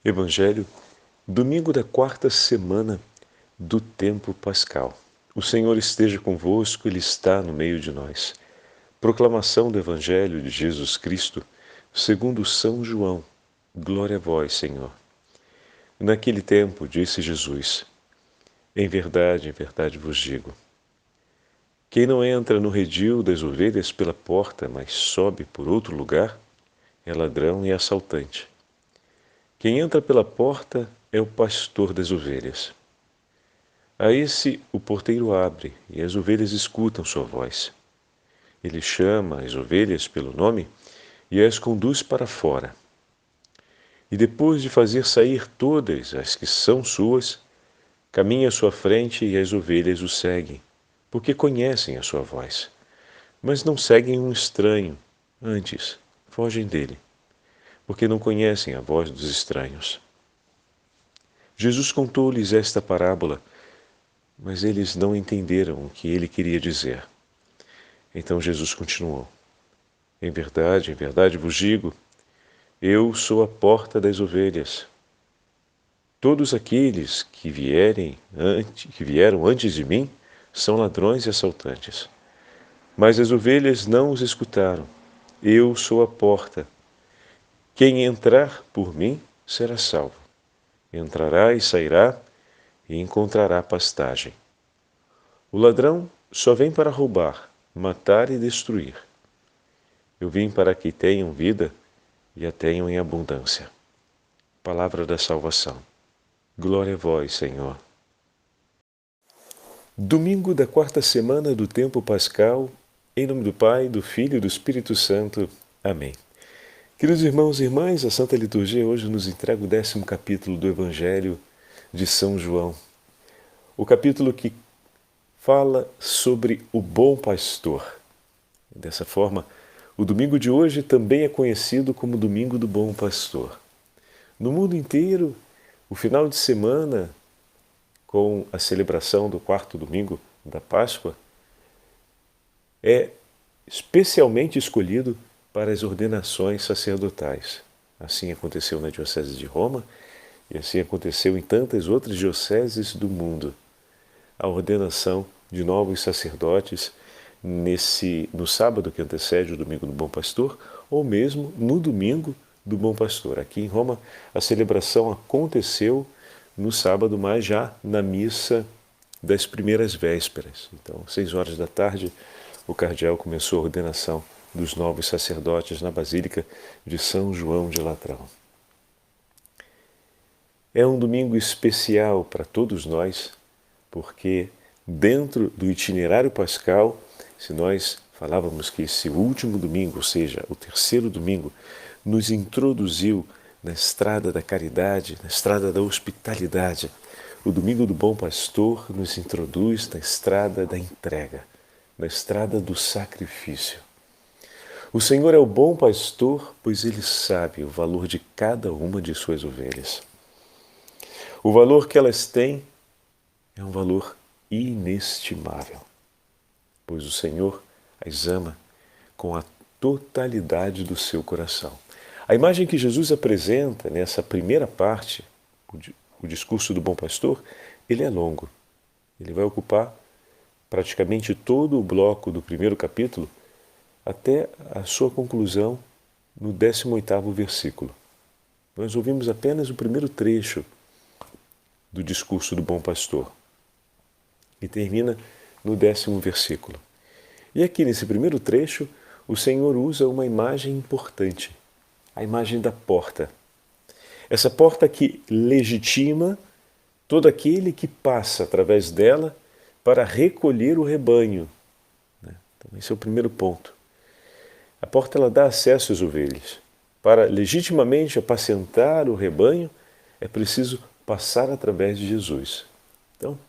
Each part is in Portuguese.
Evangelho, domingo da quarta semana do tempo pascal. O Senhor esteja convosco, Ele está no meio de nós. Proclamação do Evangelho de Jesus Cristo, segundo São João. Glória a vós, Senhor. Naquele tempo, disse Jesus: em verdade vos digo, quem não entra no redil das ovelhas pela porta, mas sobe por outro lugar, é ladrão e assaltante. Quem entra pela porta é o pastor das ovelhas. A esse o porteiro abre, e as ovelhas escutam sua voz. Ele chama as ovelhas pelo nome e as conduz para fora. E depois de fazer sair todas as que são suas, caminha à sua frente e as ovelhas o seguem, porque conhecem a sua voz. Mas não seguem um estranho, antes fogem dele, porque não conhecem a voz dos estranhos. Jesus contou-lhes esta parábola, mas eles não entenderam o que ele queria dizer. Então Jesus continuou: em verdade vos digo, eu sou a porta das ovelhas. Todos aqueles que vieram antes de mim são ladrões e assaltantes. Mas as ovelhas não os escutaram. Eu sou a porta. Quem entrar por mim será salvo. Entrará e sairá e encontrará pastagem. O ladrão só vem para roubar, matar e destruir. Eu vim para que tenham vida e a tenham em abundância. Palavra da salvação. Glória a vós, Senhor. Domingo da quarta semana do tempo pascal, em nome do Pai, do Filho e do Espírito Santo. Amém. Queridos irmãos e irmãs, a Santa Liturgia hoje nos entrega o 10º capítulo do Evangelho de São João. O capítulo que fala sobre o bom pastor. Dessa forma, o domingo de hoje também é conhecido como Domingo do Bom Pastor. No mundo inteiro, o final de semana, com a celebração do quarto domingo da Páscoa, é especialmente escolhido para as ordenações sacerdotais. Assim aconteceu na Diocese de Roma e assim aconteceu em tantas outras dioceses do mundo. A ordenação de novos sacerdotes no sábado que antecede o Domingo do Bom Pastor, ou mesmo no Domingo do Bom Pastor. Aqui em Roma, a celebração aconteceu no sábado, mas já na missa das primeiras vésperas. Então, 6 horas da tarde, o cardeal começou a ordenação dos novos sacerdotes na Basílica de São João de Latrão. É um domingo especial para todos nós, porque dentro do itinerário pascal, se nós falávamos que esse último domingo, ou seja, o terceiro domingo, nos introduziu na estrada da caridade, na estrada da hospitalidade, o Domingo do Bom Pastor nos introduz na estrada da entrega, na estrada do sacrifício. O Senhor é o bom pastor, pois Ele sabe o valor de cada uma de suas ovelhas. O valor que elas têm é um valor inestimável, pois o Senhor as ama com a totalidade do seu coração. A imagem que Jesus apresenta nessa primeira parte, o discurso do bom pastor, ele é longo. Ele vai ocupar praticamente todo o bloco do primeiro capítulo até a sua conclusão no 18º versículo. Nós ouvimos apenas o primeiro trecho do discurso do bom pastor e termina no 10º versículo. E aqui nesse primeiro trecho, o Senhor usa uma imagem importante, a imagem da porta. Essa porta que legitima todo aquele que passa através dela para recolher o rebanho. Então, esse é o primeiro ponto. A porta ela dá acesso às ovelhas. Para legitimamente apacentar o rebanho, é preciso passar através de Jesus. Então,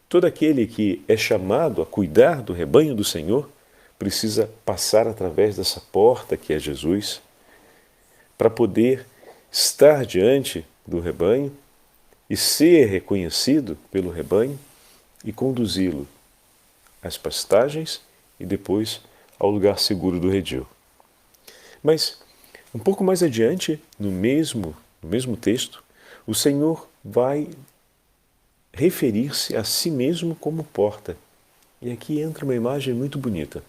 todo aquele que é chamado a cuidar do rebanho do Senhor precisa passar através dessa porta que é Jesus, para poder estar diante do rebanho e ser reconhecido pelo rebanho e conduzi-lo às pastagens e depois ao lugar seguro do redil. Mas, um pouco mais adiante, no mesmo texto, o Senhor vai referir-se a si mesmo como porta. E aqui entra uma imagem muito bonita.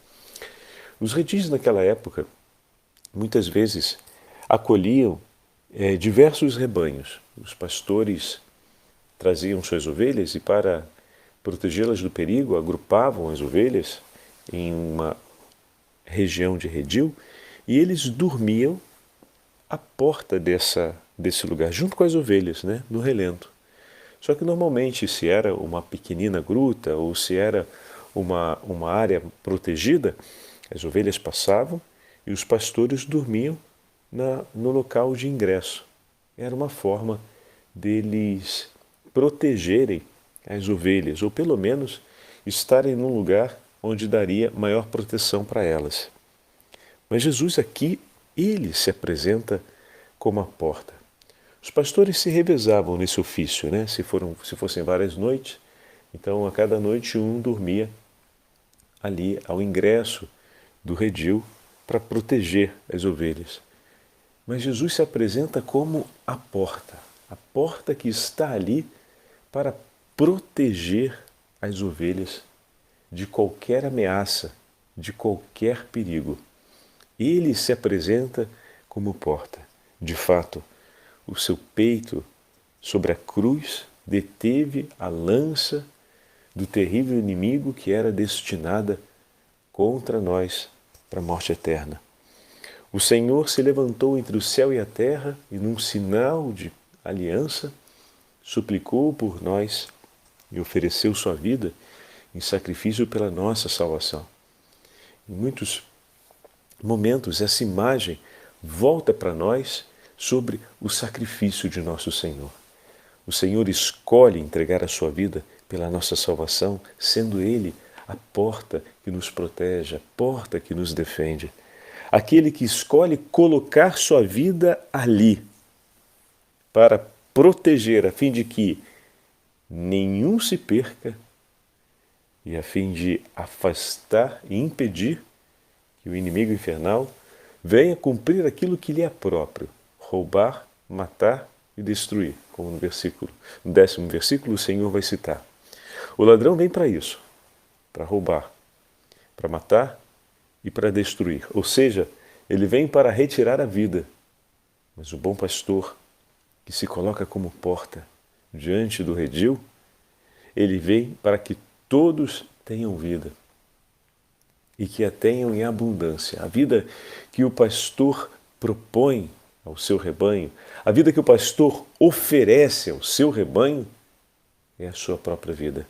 Os redis naquela época, muitas vezes, acolhiam diversos rebanhos. Os pastores traziam suas ovelhas e, para protegê-las do perigo, agrupavam as ovelhas em uma região de redil e eles dormiam à porta desse lugar, junto com as ovelhas, né, no relento. Só que normalmente, se era uma pequenina gruta ou se era uma área protegida, as ovelhas passavam e os pastores dormiam no local de ingresso. Era uma forma deles protegerem as ovelhas, ou pelo menos estarem num lugar onde daria maior proteção para elas. Mas Jesus aqui, ele se apresenta como a porta. Os pastores se revezavam nesse ofício, né? Se fossem várias noites, então a cada noite um dormia ali ao ingresso do redil para proteger as ovelhas. Mas Jesus se apresenta como a porta que está ali para proteger as ovelhas de qualquer ameaça, de qualquer perigo. Ele se apresenta como porta. De fato, o seu peito sobre a cruz deteve a lança do terrível inimigo que era destinada contra nós para a morte eterna. O Senhor se levantou entre o céu e a terra e, num sinal de aliança, suplicou por nós e ofereceu sua vida em sacrifício pela nossa salvação. Em muitos momentos, essa imagem volta para nós sobre o sacrifício de nosso Senhor. O Senhor escolhe entregar a sua vida pela nossa salvação, sendo Ele a porta que nos protege, a porta que nos defende. Aquele que escolhe colocar sua vida ali para proteger, a fim de que nenhum se perca e a fim de afastar e impedir que o inimigo infernal venha cumprir aquilo que lhe é próprio: roubar, matar e destruir, como no 10º versículo o Senhor vai citar. O ladrão vem para isso, para roubar, para matar e para destruir. Ou seja, ele vem para retirar a vida. Mas o bom pastor, que se coloca como porta diante do redil, ele vem para que todos tenham vida e que a tenham em abundância. A vida que o pastor propõe ao seu rebanho, a vida que o pastor oferece ao seu rebanho é a sua própria vida,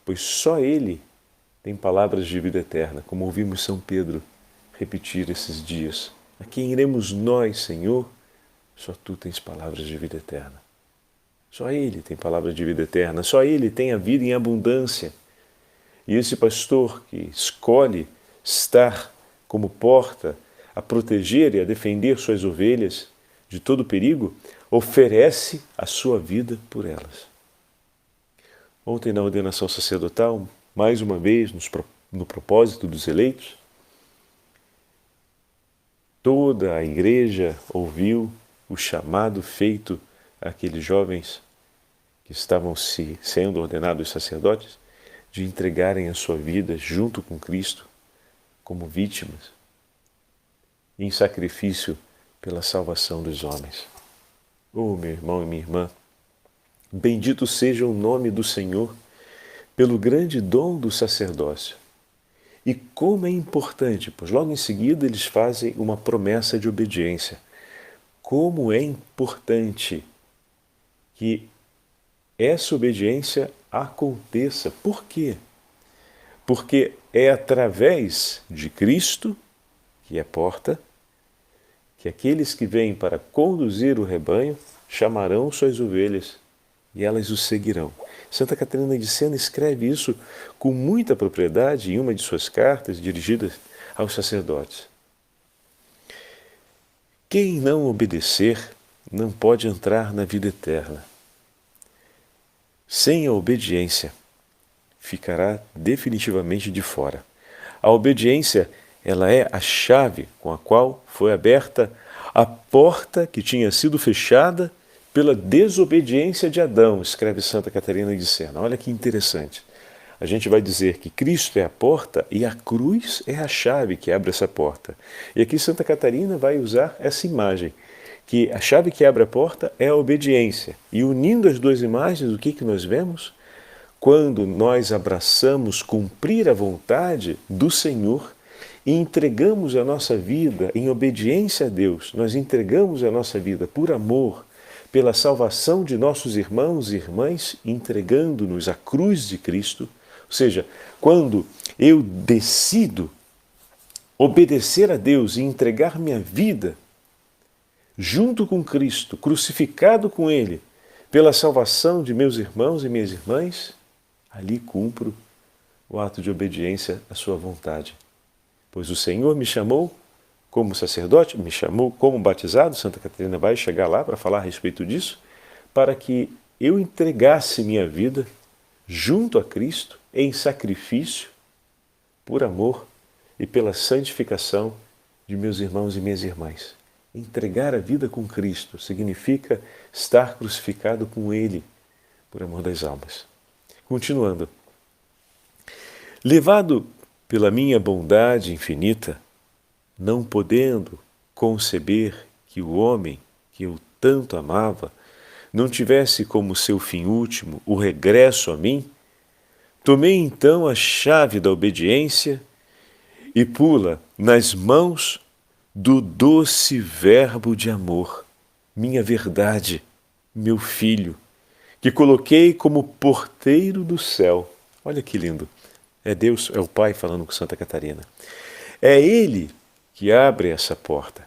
pois só ele tem palavras de vida eterna, como ouvimos São Pedro repetir esses dias. A quem iremos nós, Senhor? Só Tu tens palavras de vida eterna. Só Ele tem palavras de vida eterna, só Ele tem a vida em abundância. E esse pastor que escolhe estar como porta a proteger e a defender suas ovelhas de todo perigo, oferece a sua vida por elas. Ontem, na ordenação sacerdotal, mais uma vez, no propósito dos eleitos, toda a igreja ouviu o chamado feito àqueles jovens que estavam sendo ordenados sacerdotes de entregarem a sua vida junto com Cristo como vítimas em sacrifício pela salvação dos homens. Oh, meu irmão e minha irmã, bendito seja o nome do Senhor pelo grande dom do sacerdócio. E como é importante, pois logo em seguida eles fazem uma promessa de obediência. Como é importante que essa obediência aconteça. Por quê? Porque é através de Cristo, que é a porta, que aqueles que vêm para conduzir o rebanho chamarão suas ovelhas e elas o seguirão. Santa Catarina de Sena escreve isso com muita propriedade em uma de suas cartas dirigidas aos sacerdotes. Quem não obedecer não pode entrar na vida eterna. Sem a obediência, ficará definitivamente de fora. A obediência, ela é a chave com a qual foi aberta a porta que tinha sido fechada pela desobediência de Adão, escreve Santa Catarina de Sena. Olha que interessante. A gente vai dizer que Cristo é a porta e a cruz é a chave que abre essa porta. E aqui Santa Catarina vai usar essa imagem, que a chave que abre a porta é a obediência. E unindo as duas imagens, o que nós vemos? Quando nós abraçamos cumprir a vontade do Senhor e entregamos a nossa vida em obediência a Deus, nós entregamos a nossa vida por amor, pela salvação de nossos irmãos e irmãs, entregando-nos à cruz de Cristo. Ou seja, quando eu decido obedecer a Deus e entregar minha vida junto com Cristo, crucificado com Ele, pela salvação de meus irmãos e minhas irmãs, ali cumpro o ato de obediência à sua vontade. Pois o Senhor me chamou como sacerdote, me chamou como batizado, Santa Catarina vai chegar lá para falar a respeito disso, para que eu entregasse minha vida junto a Cristo em sacrifício, por amor e pela santificação de meus irmãos e minhas irmãs. Entregar a vida com Cristo significa estar crucificado com Ele, por amor das almas. Continuando. Levado pela minha bondade infinita, não podendo conceber que o homem que eu tanto amava não tivesse como seu fim último o regresso a mim, tomei então a chave da obediência e pula nas mãos do doce verbo de amor, minha verdade, meu filho, que coloquei como porteiro do céu. Olha que lindo. É Deus, é o Pai falando com Santa Catarina. É Ele que abre essa porta.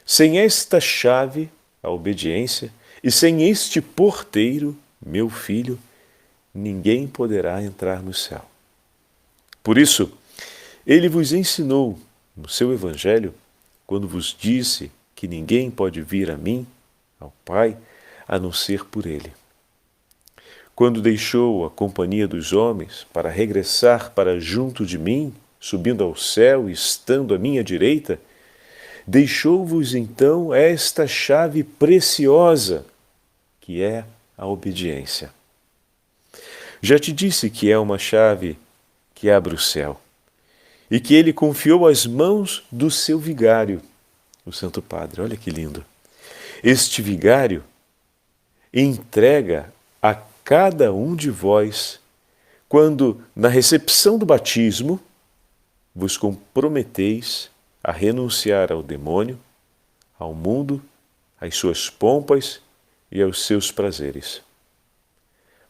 Sem esta chave, a obediência, e sem este porteiro, meu filho, ninguém poderá entrar no céu. Por isso, Ele vos ensinou no seu Evangelho, quando vos disse que ninguém pode vir a mim, ao Pai, a não ser por Ele. Quando deixou a companhia dos homens para regressar para junto de mim, subindo ao céu e estando à minha direita, deixou-vos então esta chave preciosa, que é a obediência. Já te disse que é uma chave que abre o céu e que ele confiou às mãos do seu vigário, o Santo Padre. Olha que lindo. Este vigário entrega a cada um de vós, quando, na recepção do batismo, vos comprometeis a renunciar ao demônio, ao mundo, às suas pompas e aos seus prazeres.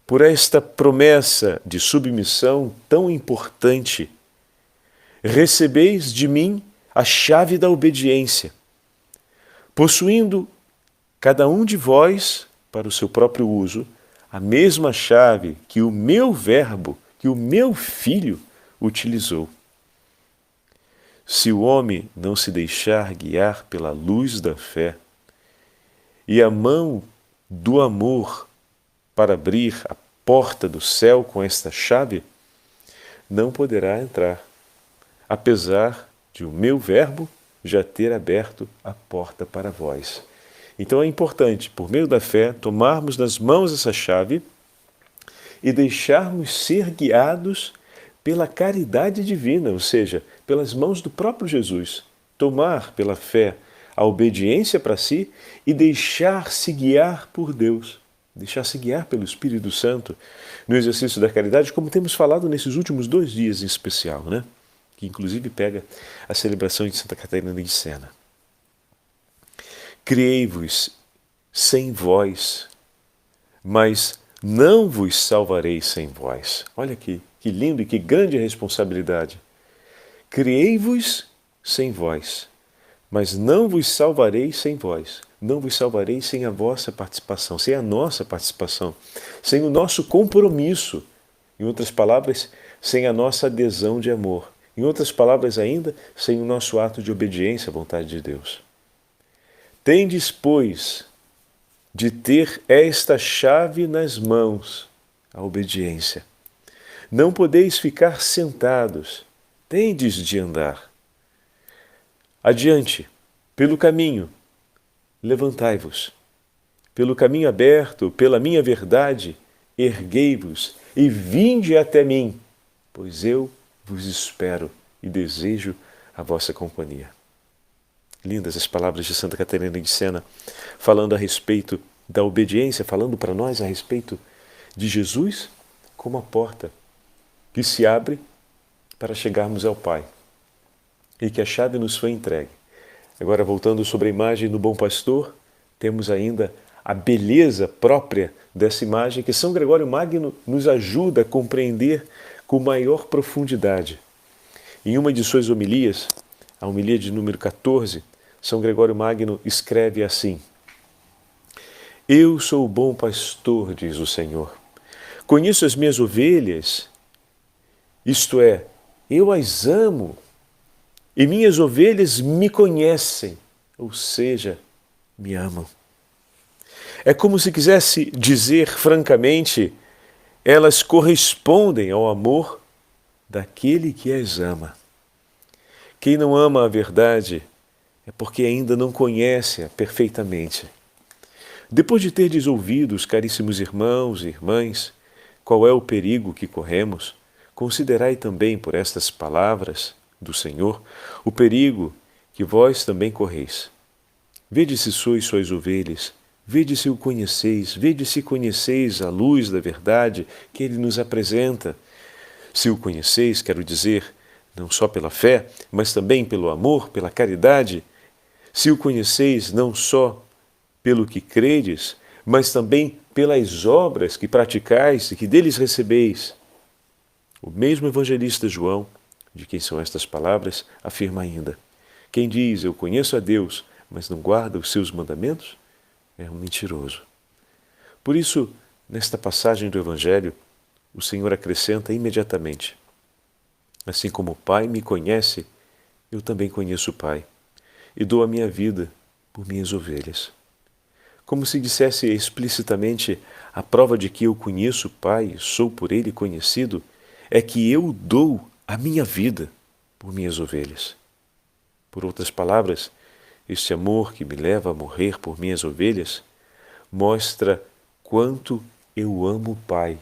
Por esta promessa de submissão tão importante, recebeis de mim a chave da obediência, possuindo cada um de vós, para o seu próprio uso, a mesma chave que o meu verbo, que o meu filho utilizou. Se o homem não se deixar guiar pela luz da fé e a mão do amor para abrir a porta do céu com esta chave, não poderá entrar, apesar de o meu verbo já ter aberto a porta para vós. Então é importante, por meio da fé, tomarmos nas mãos essa chave e deixarmos ser guiados pela caridade divina, ou seja, pelas mãos do próprio Jesus. Tomar pela fé a obediência para si e deixar-se guiar por Deus, deixar-se guiar pelo Espírito Santo no exercício da caridade, como temos falado nesses últimos 2 dias em especial, né? Que inclusive pega a celebração de Santa Catarina de Sena. Criei-vos sem vós, mas não vos salvarei sem vós. Olha que lindo e que grande responsabilidade. Criei-vos sem vós, mas não vos salvarei sem vós. Não vos salvarei sem a vossa participação, sem a nossa participação, sem o nosso compromisso. Em outras palavras, sem a nossa adesão de amor. Em outras palavras ainda, sem o nosso ato de obediência à vontade de Deus. Tendes, pois, de ter esta chave nas mãos, a obediência. Não podeis ficar sentados, tendes de andar. Adiante, pelo caminho, levantai-vos, pelo caminho aberto, pela minha verdade, erguei-vos e vinde até mim, pois eu vos espero e desejo a vossa companhia. Lindas as palavras de Santa Catarina de Sena, falando a respeito da obediência, falando para nós a respeito de Jesus como a porta que se abre para chegarmos ao Pai e que a chave nos foi entregue. Agora, voltando sobre a imagem do bom pastor, temos ainda a beleza própria dessa imagem que São Gregório Magno nos ajuda a compreender com maior profundidade. Em uma de suas homilias, a homilia de número 14, São Gregório Magno escreve assim: Eu sou o bom pastor, diz o Senhor. Conheço as minhas ovelhas, isto é, eu as amo, e minhas ovelhas me conhecem, ou seja, me amam. É como se quisesse dizer francamente, elas correspondem ao amor daquele que as ama. Quem não ama a verdade é porque ainda não conhece-a perfeitamente. Depois de terdes ouvido, caríssimos irmãos e irmãs, qual é o perigo que corremos, considerai também por estas palavras do Senhor o perigo que vós também correis. Vede se sois suas ovelhas, vede se o conheceis, vede se conheceis a luz da verdade que Ele nos apresenta. Se o conheceis, quero dizer, não só pela fé, mas também pelo amor, pela caridade. Se o conheceis não só pelo que credes, mas também pelas obras que praticais e que deles recebeis. O mesmo evangelista João, de quem são estas palavras, afirma ainda: quem diz, eu conheço a Deus, mas não guarda os seus mandamentos, é um mentiroso. Por isso, nesta passagem do Evangelho, o Senhor acrescenta imediatamente: assim como o Pai me conhece, eu também conheço o Pai, e dou a minha vida por minhas ovelhas. Como se dissesse explicitamente, a prova de que eu conheço o Pai e sou por Ele conhecido, é que eu dou a minha vida por minhas ovelhas. Por outras palavras, este amor que me leva a morrer por minhas ovelhas mostra quanto eu amo o Pai.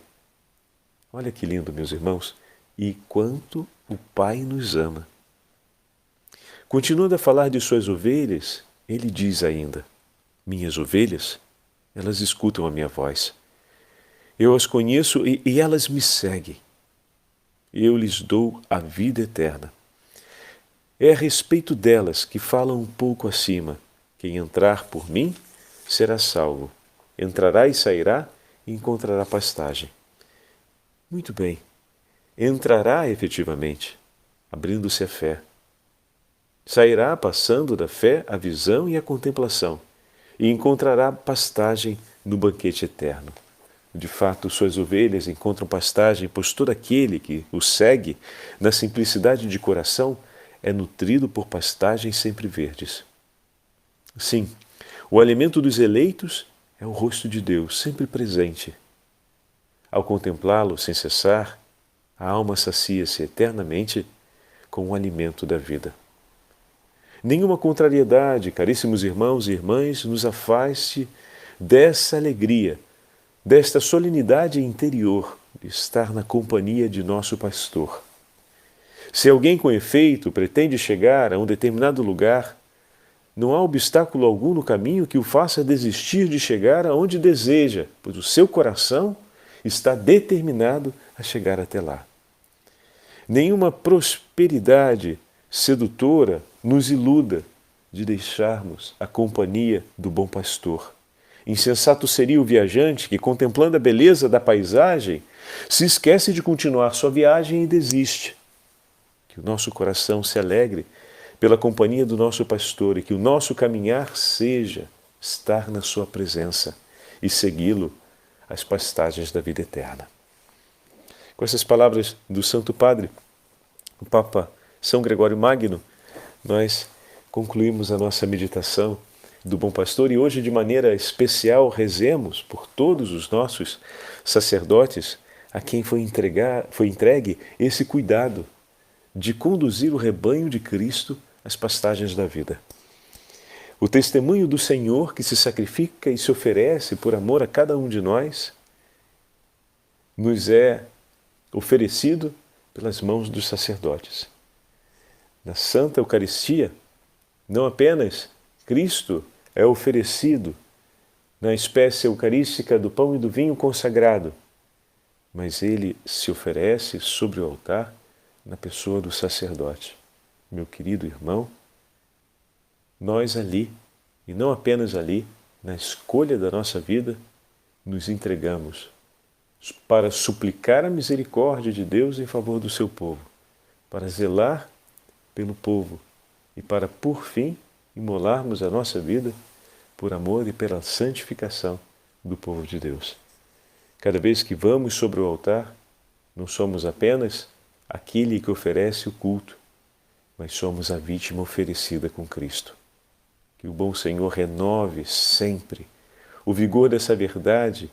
Olha que lindo, meus irmãos, e quanto o Pai nos ama. Continuando a falar de suas ovelhas, ele diz ainda: minhas ovelhas, elas escutam a minha voz. Eu as conheço e elas me seguem. Eu lhes dou a vida eterna. É a respeito delas que fala um pouco acima: quem entrar por mim será salvo. Entrará e sairá e encontrará pastagem. Muito bem, entrará efetivamente, abrindo-se a fé. Sairá passando da fé à visão e à contemplação, e encontrará pastagem no banquete eterno. De fato, suas ovelhas encontram pastagem, pois todo aquele que o segue, na simplicidade de coração, é nutrido por pastagens sempre verdes. Sim, o alimento dos eleitos é o rosto de Deus, sempre presente. Ao contemplá-lo sem cessar, a alma sacia-se eternamente com o alimento da vida. Nenhuma contrariedade, caríssimos irmãos e irmãs, nos afaste dessa alegria, desta solenidade interior de estar na companhia de nosso pastor. Se alguém com efeito pretende chegar a um determinado lugar, não há obstáculo algum no caminho que o faça desistir de chegar aonde deseja, pois o seu coração está determinado a chegar até lá. Nenhuma prosperidade sedutora nos iluda de deixarmos a companhia do bom pastor. Insensato seria o viajante que, contemplando a beleza da paisagem, se esquece de continuar sua viagem e desiste. Que o nosso coração se alegre pela companhia do nosso pastor e que o nosso caminhar seja estar na sua presença e segui-lo às pastagens da vida eterna. Com essas palavras do Santo Padre, o Papa São Gregório Magno, nós concluímos a nossa meditação do Bom Pastor e hoje, de maneira especial, rezemos por todos os nossos sacerdotes a quem foi entregue esse cuidado de conduzir o rebanho de Cristo às pastagens da vida. O testemunho do Senhor que se sacrifica e se oferece por amor a cada um de nós nos é oferecido pelas mãos dos sacerdotes. Na Santa Eucaristia, não apenas Cristo é oferecido na espécie eucarística do pão e do vinho consagrado, mas ele se oferece sobre o altar na pessoa do sacerdote. Meu querido irmão, nós ali, e não apenas ali, na escolha da nossa vida, nos entregamos para suplicar a misericórdia de Deus em favor do seu povo, para zelar pelo povo e para, por fim, imolarmos a nossa vida por amor e pela santificação do povo de Deus. Cada vez que vamos sobre o altar, não somos apenas aquele que oferece o culto, mas somos a vítima oferecida com Cristo. Que o bom Senhor renove sempre o vigor dessa verdade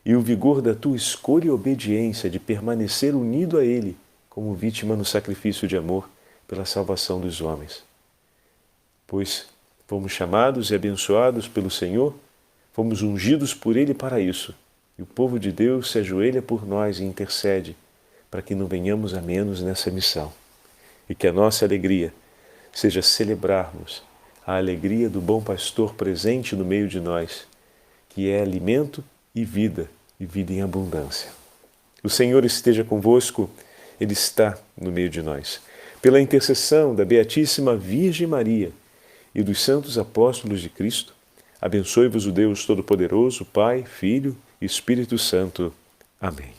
e o vigor da tua escolha e obediência de permanecer unido a Ele como vítima no sacrifício de amor pela salvação dos homens. Pois fomos chamados e abençoados pelo Senhor, fomos ungidos por Ele para isso, e o povo de Deus se ajoelha por nós e intercede para que não venhamos a menos nessa missão. E que a nossa alegria seja celebrarmos a alegria do bom pastor presente no meio de nós, que é alimento e vida em abundância. O Senhor esteja convosco, Ele está no meio de nós. Pela intercessão da Beatíssima Virgem Maria e dos santos apóstolos de Cristo, abençoe-vos o Deus Todo-Poderoso, Pai, Filho e Espírito Santo. Amém.